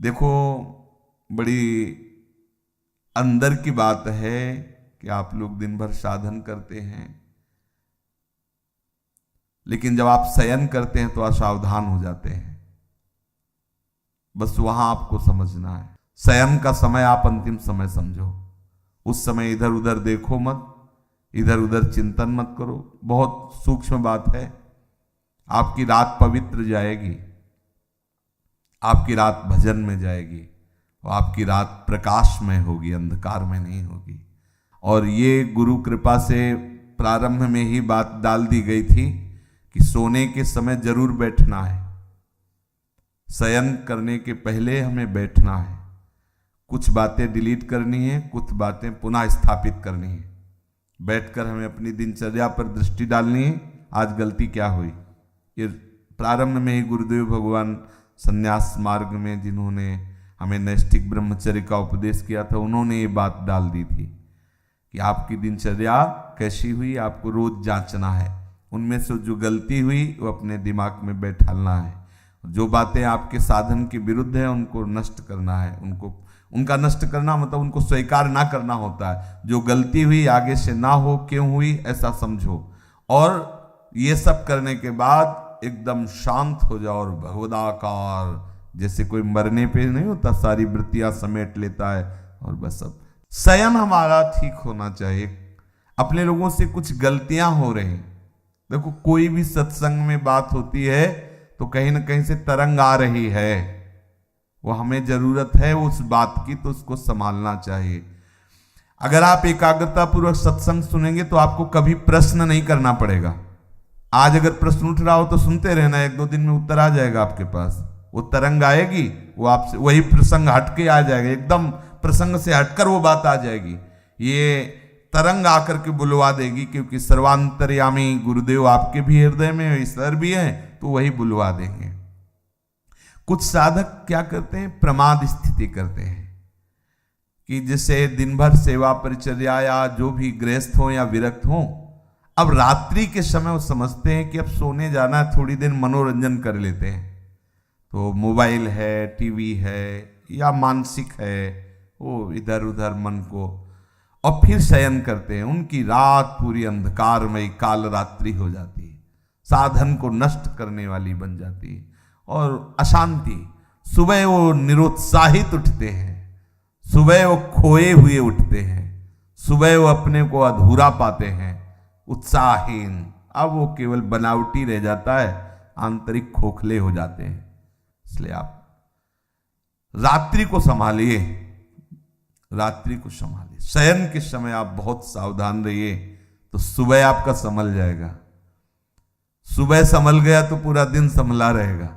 देखो, बड़ी अंदर की बात है कि आप लोग दिन भर साधन करते हैं, लेकिन जब आप शयन करते हैं तो असावधान हो जाते हैं। बस वहां आपको समझना है, शयन का समय आप अंतिम समय समझो। उस समय इधर उधर देखो मत, इधर उधर चिंतन मत करो। बहुत सूक्ष्म बात है। आपकी रात पवित्र जाएगी, आपकी रात भजन में जाएगी, और आपकी रात प्रकाश में होगी, अंधकार में नहीं होगी। और ये गुरु कृपा से प्रारंभ में ही बात डाल दी गई थी कि सोने के समय जरूर बैठना है, शयन करने के पहले हमें बैठना है। कुछ बातें डिलीट करनी है, कुछ बातें पुनः स्थापित करनी है। बैठकर हमें अपनी दिनचर्या पर दृष्टि डालनी है। आज गलती क्या हुई, ये प्रारंभ में ही गुरुदेव भगवान संन्यास मार्ग में जिन्होंने हमें नैष्ठिक ब्रह्मचर्य का उपदेश किया था, उन्होंने ये बात डाल दी थी कि आपकी दिनचर्या कैसी हुई, आपको रोज जांचना है। उनमें से जो गलती हुई वो अपने दिमाग में बैठालना है। जो बातें आपके साधन के विरुद्ध है उनको नष्ट करना है। उनका नष्ट करना मतलब उनको स्वीकार ना करना होता है। जो गलती हुई आगे से ना हो, क्यों हुई ऐसा समझो। और ये सब करने के बाद एकदम शांत हो जाओ और भगवदाकार, जैसे कोई मरने पे नहीं होता, सारी वृत्तियां समेट लेता है और बस। अब शयन हमारा ठीक होना चाहिए। अपने लोगों से कुछ गलतियां हो रही, देखो कोई भी सत्संग में बात होती है तो कहीं ना कहीं से तरंग आ रही है, वो हमें जरूरत है उस बात की, तो उसको संभालना चाहिए। अगर आप एकाग्रता पूर्वक सत्संग सुनेंगे तो आपको कभी प्रश्न नहीं करना पड़ेगा। आज अगर प्रश्न उठ रहा हो तो सुनते रहना, 1-2 दिन में उत्तर आ जाएगा आपके पास। वो तरंग आएगी, वो आपसे वही प्रसंग हटके आ जाएगा, एकदम प्रसंग से हटकर वो बात आ जाएगी। ये तरंग आकर के बुलवा देगी, क्योंकि सर्वांतर्यामी गुरुदेव आपके भी हृदय में ईश्वर भी है, तो वही बुलवा देंगे। कुछ साधक क्या करते हैं, प्रमाद स्थिति करते हैं कि जैसे दिन भर सेवा परिचर्या या जो भी गृहस्थ हो या विरक्त हो, अब रात्रि के समय वो समझते हैं कि अब सोने जाना है, थोड़ी देर मनोरंजन कर लेते हैं। तो मोबाइल है, टीवी है या मानसिक है, वो इधर उधर मन को, और फिर शयन करते हैं। उनकी रात पूरी अंधकारमय काल रात्रि हो जाती है, साधन को नष्ट करने वाली बन जाती है और अशांति। सुबह वो निरुत्साहित उठते हैं, सुबह वो खोए हुए उठते हैं, सुबह वो अपने को अधूरा पाते हैं, उत्साहहीन। अब वो केवल बनावटी रह जाता है, आंतरिक खोखले हो जाते हैं। इसलिए आप रात्रि को संभालिए, रात्रि को संभालिए। शयन के समय आप बहुत सावधान रहिए, तो सुबह आपका संभल जाएगा। सुबह संभल गया तो पूरा दिन संभला रहेगा,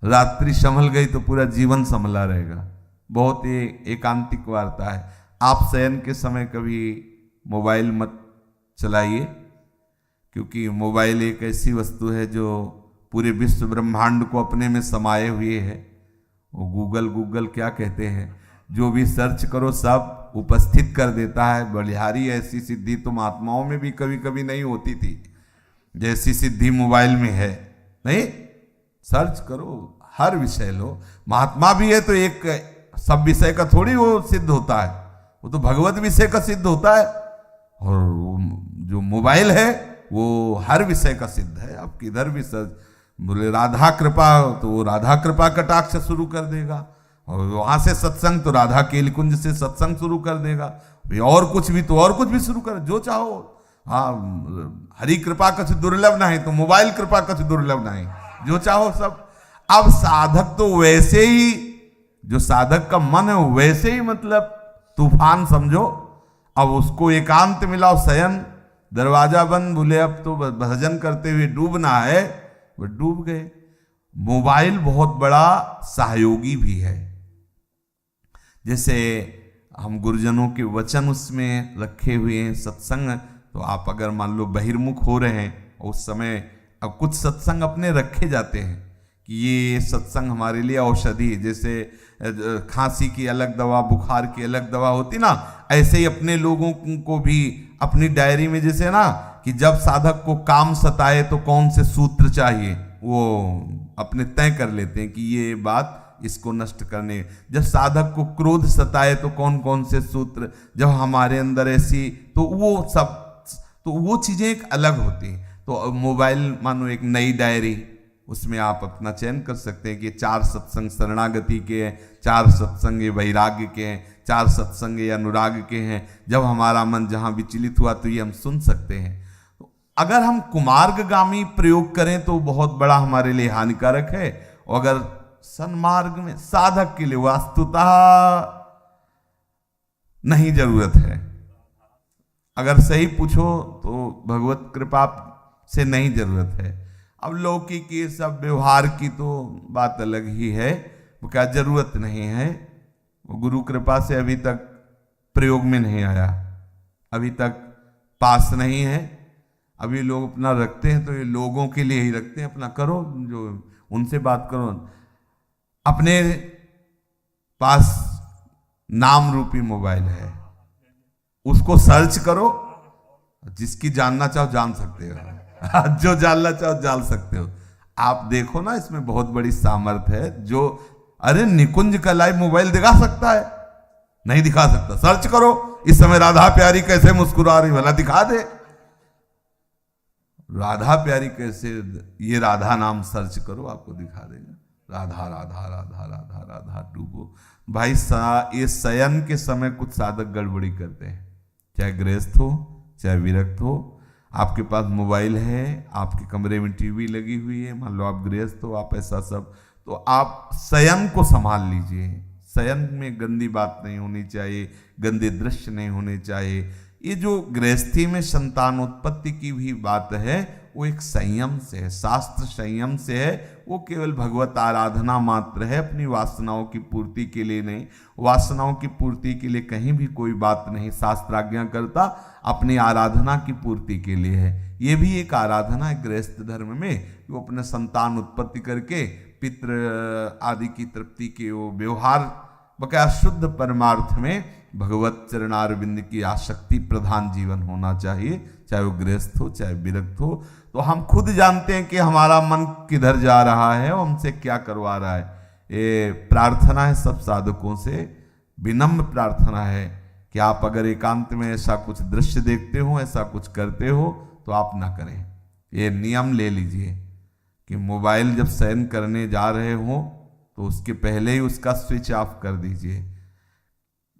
रात्रि संभल गई तो पूरा जीवन संभला रहेगा। बहुत ही एकांतिक वार्ता है। आप शयन के समय कभी मोबाइल मत चलाइए, क्योंकि मोबाइल एक ऐसी वस्तु है जो पूरे विश्व ब्रह्मांड को अपने में समाये हुए है। वो गूगल क्या कहते हैं, जो भी सर्च करो सब उपस्थित कर देता है। बलिहारी ऐसी सिद्धि तो महात्माओं में भी कभी कभी नहीं होती थी, जैसी सिद्धि मोबाइल में है। नहीं, सर्च करो, हर विषय लो। महात्मा भी है तो एक सब विषय का थोड़ी वो सिद्ध होता है, वो तो भगवत विषय का सिद्ध होता है। और जो मोबाइल है वो हर विषय का सिद्ध है। आप किधर भी सर्च, बोले राधा कृपा तो वो राधा कृपा कटाक्ष शुरू कर देगा, और वहां से सत्संग तो राधा केली कुंज से सत्संग शुरू कर देगा। और कुछ भी तो और कुछ भी शुरू कर, जो चाहो। हाँ, हरि कृपा कछ दुर्लभ नहीं तो मोबाइल कृपा कछ दुर्लभ नहीं, जो चाहो सब। अब साधक तो वैसे ही, जो साधक का मन है वैसे ही मतलब तूफान समझो। अब उसको एकांत मिला, शयन, दरवाजा बंद, बोले अब तो भजन करते हुए डूबना है, वो डूब गए। मोबाइल बहुत बड़ा सहयोगी भी है। जैसे हम गुरुजनों के वचन उसमें रखे हुए हैं, सत्संग, तो आप अगर मान लो बहिर्मुख हो रहे हैं उस समय, अब कुछ सत्संग अपने रखे जाते हैं कि ये सत्संग हमारे लिए औषधि, जैसे खांसी की अलग दवा, बुखार की अलग दवा होती ना, ऐसे ही अपने लोगों को भी अपनी डायरी में, जैसे ना कि जब साधक को काम सताए तो कौन से सूत्र चाहिए, वो अपने तय कर लेते हैं कि ये बात इसको नष्ट करने। जब साधक को क्रोध सताए तो कौन कौन से सूत्र, जब हमारे अंदर ऐसी, तो वो चीजें एक अलग होती हैं। तो मोबाइल मानो एक नई डायरी, उसमें आप अपना चयन कर सकते हैं कि 4 सत्संग शरणागति के हैं, 4 सत्संग ये वैराग्य के हैं, 4 सत्संग ये अनुराग के हैं। जब हमारा मन जहां विचलित हुआ तो ये हम सुन सकते हैं। तो अगर हम कुमार्गगामी प्रयोग करें तो बहुत बड़ा हमारे लिए हानिकारक है, और अगर सन्मार्ग में साधक के लिए वास्तुतः नहीं जरूरत है। अगर सही पूछो तो भगवत कृपा से नहीं जरूरत है। अब लौकिक ये सब व्यवहार की तो बात अलग ही है, वो क्या जरूरत नहीं है, वो गुरु कृपा से अभी तक प्रयोग में नहीं आया, अभी तक पास नहीं है। अभी लोग अपना रखते हैं तो ये लोगों के लिए ही रखते हैं, अपना करो, जो उनसे बात करो। अपने पास नाम रूपी मोबाइल है, उसको सर्च करो, जिसकी जानना चाहो जान सकते हो, जो जानना चाहो जान सकते हो। आप देखो ना, इसमें बहुत बड़ी सामर्थ्य है। जो अरे निकुंज का लाइव मोबाइल दिखा सकता है? नहीं दिखा सकता। सर्च करो इस समय राधा प्यारी कैसे मुस्कुरा रही, भला दिखा दे। राधा प्यारी कैसे, ये राधा नाम सर्च करो, आपको दिखा देगा। राधा राधा राधा राधा राधा डूबो भाई। ये शयन के समय कुछ साधक गड़बड़ी करते हैं, चाहे गृहस्थ हो चाहे विरक्त हो। आपके पास मोबाइल है, आपके कमरे में टीवी लगी हुई है, मान लो आप गृहस्थ हो, आप ऐसा सब, तो आप शयन को संभाल लीजिए। शयन में गंदी बात नहीं होनी चाहिए, गंदे दृश्य नहीं होने चाहिए। ये जो गृहस्थी में संतानोत्पत्ति की भी बात है, वो एक संयम से है, शास्त्र संयम से है। वो केवल भगवत आराधना मात्र है, अपनी वासनाओं की पूर्ति के लिए नहीं। वासनाओं की पूर्ति के लिए कहीं भी कोई बात नहीं शास्त्र आज्ञा करता, अपनी आराधना की पूर्ति के लिए है। ये भी एक आराधना है गृहस्थ धर्म में, वो अपने संतान उत्पत्ति करके पितृ आदि की तृप्ति के वो व्यवहार बकाया शुद्ध परमार्थ में भगवत चरणारविंद की आसक्ति प्रधान जीवन होना चाहिए, चाहे वो गृहस्थ हो चाहे विरक्त हो। तो हम खुद जानते हैं कि हमारा मन किधर जा रहा है और हमसे क्या करवा रहा है। ये प्रार्थना है सब साधकों से, विनम्र प्रार्थना है कि आप अगर एकांत में ऐसा कुछ दृश्य देखते हो, ऐसा कुछ करते हो, तो आप ना करें। ये नियम ले लीजिए कि मोबाइल जब शयन करने जा रहे हो तो उसके पहले ही उसका स्विच ऑफ कर दीजिए।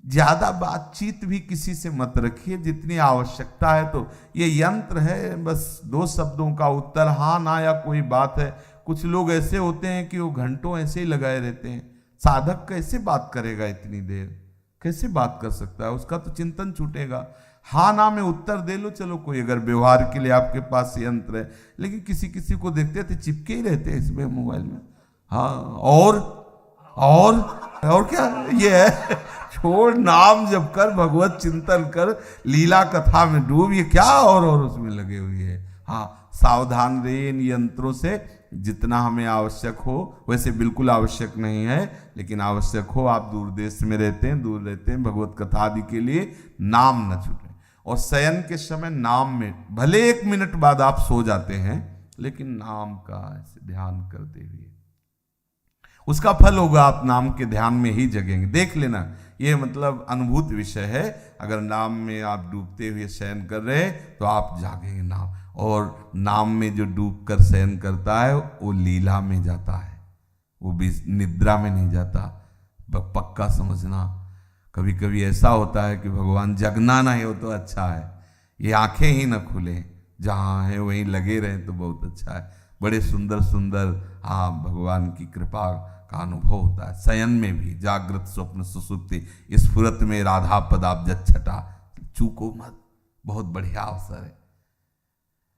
ज्यादा बातचीत भी किसी से मत रखिए, जितनी आवश्यकता है। तो ये यंत्र है, बस 2 शब्दों का उत्तर हाँ ना या कोई बात है। कुछ लोग ऐसे होते हैं कि वो घंटों ऐसे ही लगाए रहते हैं। साधक कैसे बात करेगा इतनी देर, कैसे बात कर सकता है? उसका तो चिंतन छूटेगा। हाँ ना में उत्तर दे लो, चलो कोई अगर व्यवहार के लिए आपके पास यंत्र है। लेकिन किसी किसी को देखते थे चिपके ही रहते हैं इसमें मोबाइल में। हाँ और क्या ये है, छोड़, नाम जप कर, भगवत चिंतन कर, लीला कथा में डूब, ये क्या और उसमें लगे हुए है। हाँ, सावधान रहिए इन यंत्रों से। जितना हमें आवश्यक हो, वैसे बिल्कुल आवश्यक नहीं है, लेकिन आवश्यक हो, आप दूर देश में रहते हैं, दूर रहते हैं, भगवत कथा आदि के लिए नाम न छूटे। और शयन के समय नाम में भले 1 मिनट बाद आप सो जाते हैं, लेकिन नाम का ऐसे ध्यान करते हुए उसका फल होगा, आप नाम के ध्यान में ही जगेंगे। देख लेना, ये मतलब अनुभूत विषय है। अगर नाम में आप डूबते हुए शयन कर रहे हैं तो आप जागेंगे नाम। और नाम में जो डूब कर शयन करता है वो लीला में जाता है, वो भी निद्रा में नहीं जाता। पक्का समझना। कभी कभी ऐसा होता है कि भगवान जगना नहीं हो तो अच्छा है, ये आंखें ही न खुले, जहाँ है वहीं लगे रहें तो बहुत अच्छा है। बड़े सुंदर सुंदर भगवान की कृपा का अनुभव होता है शयन में भी। जागृत स्वप्न सुसुप्ति स्फुरत में राधा पदाब्ज छटा, चूको मत, बहुत बढ़िया अवसर है।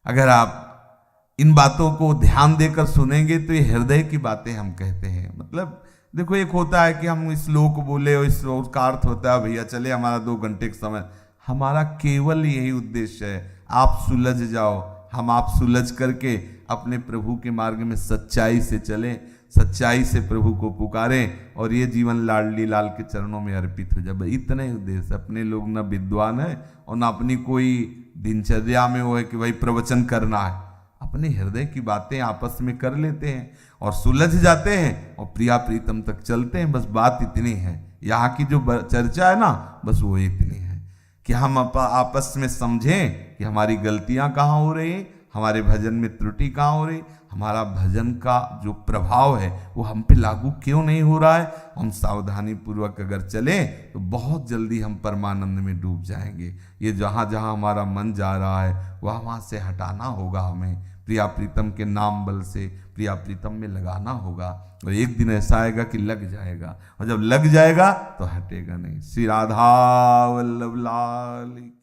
अगर आप इन बातों को ध्यान देकर सुनेंगे तो ये हृदय की बातें हम कहते हैं। मतलब देखो, एक होता है कि हम इस श्लोक बोले और इस श्लोक का अर्थ होता है भैया चले हमारा 2 घंटे का समय। हमारा केवल यही उद्देश्य है, आप सुलझ जाओ, हम आप सुलझ करके अपने प्रभु के मार्ग में सच्चाई से चलें, सच्चाई से प्रभु को पुकारें और ये जीवन लाडली लाल के चरणों में अर्पित हो जाए। इतने ही उद्देश्य। अपने लोग ना विद्वान है और ना अपनी कोई दिनचर्या में वो है कि भाई प्रवचन करना है। अपने हृदय की बातें आपस में कर लेते हैं और सुलझ जाते हैं और प्रिया प्रीतम तक चलते हैं। बस बात इतनी है, यहाँ की जो चर्चा है ना, बस वो इतनी है कि हम आपस में समझें कि हमारी गलतियां कहाँ हो रही, हमारे भजन में त्रुटि कहाँ हो रही, हमारा भजन का जो प्रभाव है वो हम पे लागू क्यों नहीं हो रहा है। हम सावधानी पूर्वक अगर चलें तो बहुत जल्दी हम परमानंद में डूब जाएंगे। ये जहाँ जहाँ हमारा मन जा रहा है वहाँ वहाँ से हटाना होगा, हमें प्रिया प्रीतम के नाम बल से प्रिया प्रीतम में लगाना होगा। और एक दिन ऐसा आएगा कि लग जाएगा, और जब लग जाएगा तो हटेगा नहीं। श्री राधा वल्लभ लाल की।